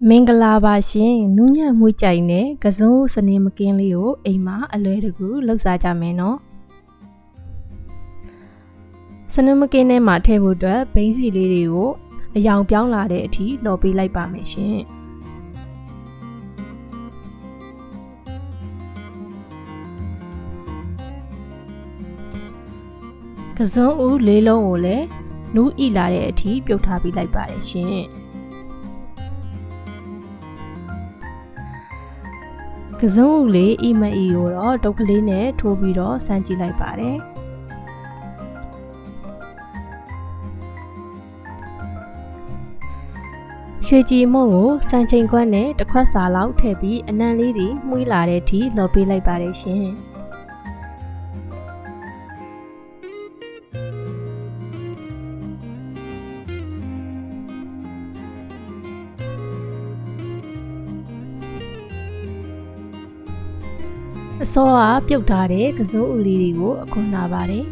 မင်္ဂလာပါရှင်နူးညံ့မှုကြိုင်တဲ့ကစုံစနေမကင်းလေးကိုအိမ်မှာအလွယ်တကူလှုပ်စားကြမယ်နော်စနေမကင်းထဲမှာထည့်ဖို့အတွက်ဘိန်းစီလေးတွေကိုအယောင်ပြောင်းလာတဲ့အထိလော်ပေးလိုက်ပါမယ်ရှင်ကစုံဦးလေးလုံးကိုလည်းနူးဣလာတဲ့အထိပြုတ်ထားပေးလိုက်ပါတယ်ရှင်ကစုံဦးလေးအီမအီကိုတော့တုပ်ကလေးနဲ့ထိုးပြီးတော့စမ်းကြည့်လိုက်ပါတယ်ရွှေကြည်မုံကိုစံချိန်ခွက်နဲ့တစ်ခွက်စာလောက်ထည့်ပြီးအနံလေးတွေမှုီးလာတဲ့အထိလော်ပေးလိုက်ပါတယ်ရှင်အစောကပြုတ်ထားတဲ့ကစုံဦးလေးတွေကိုအခုနာပါတယ်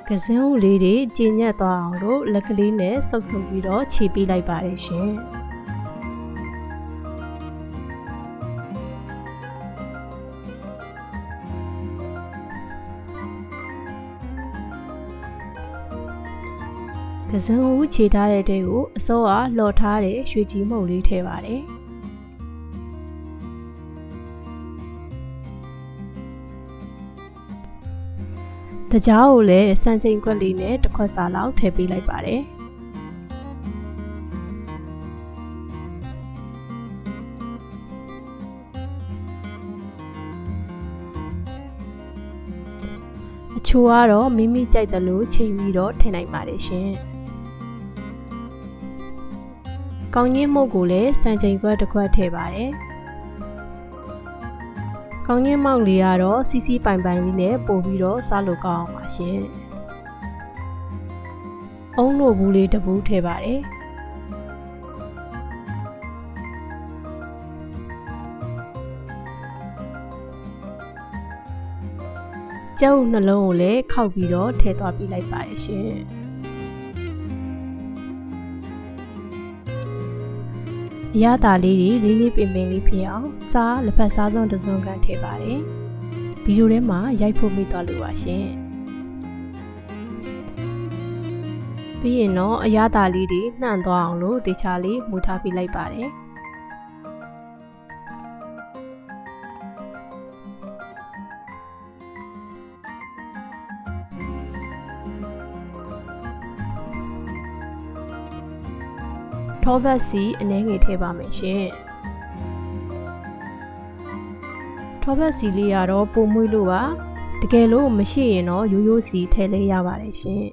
ကစင်းဦးလေးတွေကျဉ်ညက်သွားအောင်လို့လက်ကလေးနဲ့ဆုပ်ပြီးတော့ခြေပေးလိုက်ပါတယ်ရှင်ကစင်းဦးခြေထားတဲ့တဲကိုအစောကလော်ထားတဲ့ရွှေကြည်မုံလေးထည့်ပါတယ်တကြားကိုလည်းစံချိန်ခွက်လေးနဲ့တစ်ခွက်စာလောက်ထည့်ပေးလိုက်ပါတယ်အချို့ကတော့မိမိကြိုက်တယ်လို့ချိန်ပြီးတော့ထည့်နိုင်ပါတယ်ရှင်ကောင်းကြီးမှုတ်ကိုလည်းစံချိန်ခွက်တစ်ခွက်ထည့်ပါတယ်ကောင်းကြီးမောက်လေးကတော့စီစီပိုင်ပိုင်လေးနဲ့ပို့ပြီးတော့စားလို့ကောင်းအောင်ပါရှင်အုံးနို့ဘူးလေးတစ်ဘူးထည့်ပါတယ်ကျုပ်နှလုံးကိုလည်းခောက်ပြီးတော့ထည့်သွားပြလိုက်ပါတယ်ရှင်အရသာလေးတွေလေးလေးပင်ပင်လေးဖြစ်အောင်စားလက်ဖက်စားစုံတစ်စုံခန့်ထည့်ပါတယ်ဗီဒီယိုထဲမှာရိုက်ဖို့မိသွားလို့ပါရှင်ပြီးရင်တော့အရသာလေးတွေနှံ့သွားအောင်လို့တေချာလေးမူထားပြလိုက်ပါတယ်ထောပတ်စီအနည်းငယ်ထည့်ပါမယ်ရှင်ထောပတ်စီလေးကတော့ပုံမွေးလို့ပါတကယ်လို့မရှိရင်တော့ရိုးရိုးစီထည့်လေးရပါတယ်ရှင်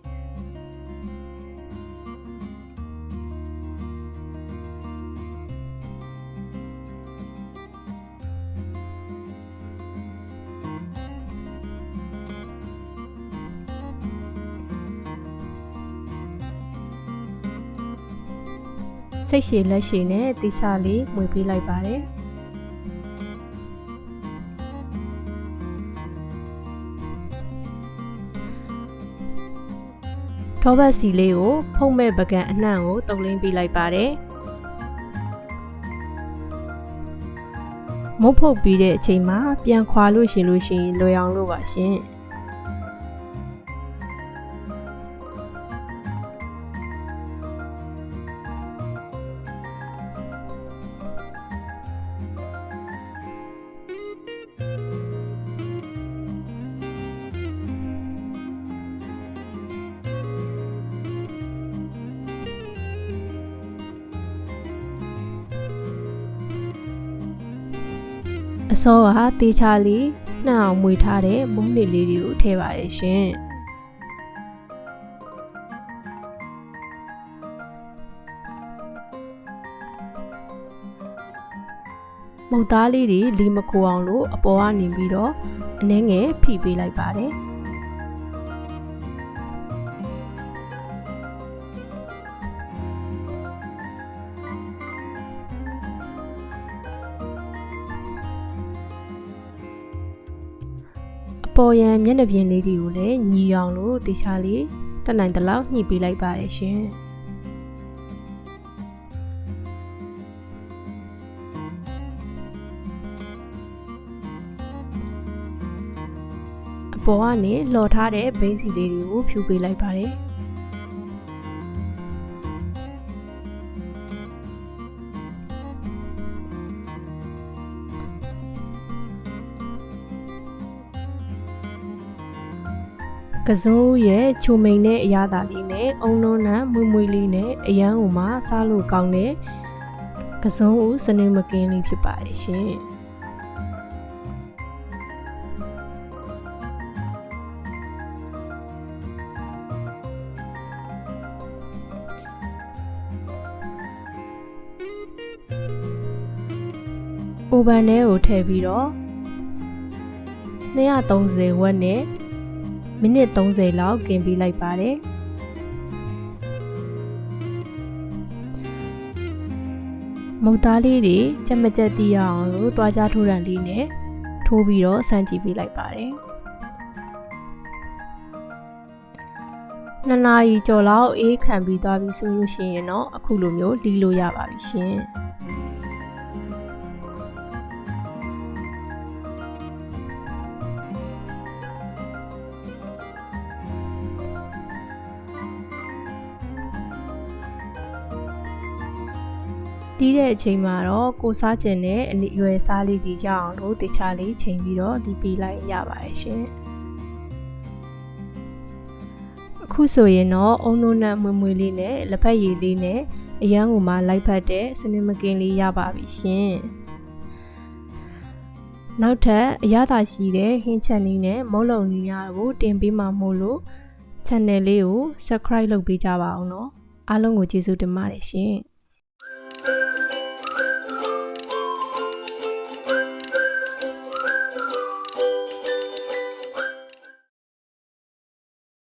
စိတ်ရှည်လက်ရှည်နဲ့တိချလေးမွေပေးလိုက်ပါတယ်ထောပတ်စီလေးကိုဖုံးမဲ့ပကံအနှံ့ကိုတုပ်လင်းပေးလိုက်ပါတယ်မုတ်ဖုတ်ပြီးတဲ့အချိန်မှာပြန်ခွာလို့ရှိရင်လွယ်အောင်လို့ပါရှင်အစောကတေချာလေးနှံ့အောင်မွေထားတဲ့မုံနေလေးတွေကိုထည့်ပါတယ်ရှင်မုတ်သားလေးတွေလီမခိုအောင်လို့အပေါ်ကနေပြီးတော့အနည်းငယ်ဖိပေးလိုက်ပါတယ် ပေါ်ရန်မျက်နှာပြင်လေးတွေကိုလည်းညီအောင်လို့တေချာလေးတက်နိုင်တဲ့လောက်ညှိပေးလိုက်ပါတယ်ရှင်အပေါ်ကနေလှော်ထားတဲ့ဘိန်းစီလေးတွေကိုဖြူပေးလိုက်ပါတယ်ကစုံရဲ့ချိုမိန်တဲ့အရာသာလေးနဲ့အုံလုံးနံမွေမွေလေးနဲ့အရန်ကိုမှစားလို့ကောင်းတဲ့ကစုံဦးစနေမကင်းလေးဖြစ်ပါတယ်ရှင်အိုဗန်ထဲကိုထည့်ပြီးတော့230 ဝက်နဲ့မိနစ်30လောက်ကင်ပေးလိုက်ပါတယ်မုတ်သားလေးတွေကြက်မကြက်တီးအောင်လို့တွားကြားထိုးတံလေးနဲ့ထိုးပြီးတော့စမ်းကြည့်ပေးလိုက်ပါတယ်2 နာရီကျော်လောက်အေးခံပြီးသွားပြီဆိုလို့ရှိရင်တော့အခုလိုမျိုးလီလို့ရပါပြီရှင်တီးတဲ့အချိန်မှာတော့ကိုစားကျင်တဲ့အရွယ်စားလေးတွေရအောင်လို့တခြားလေးချိန်ပြီးတော့လီပေးလိုက်ရပါတယ်ရှင်အခုဆိုရင်တော့အုံနိုးနံမွေမွေလေးနဲ့လက်ဖက်ရည်လေးနဲ့အရန်ကိုမှလိုက်ဖက်တဲ့စနေမကင်းလေးရပါပြီရှင်နောက်ထပ်အရသာရှိတဲ့ဟင်းချက်နည်းနဲ့မုတ်လုံနည်းကိုတင်ပေးမှာမို့လို့ channel လေးကို subscribe လုပ်ပေးကြပါအောင်နော်အားလုံးကိုကျေးဇူးတင်ပါတယ်ရှင်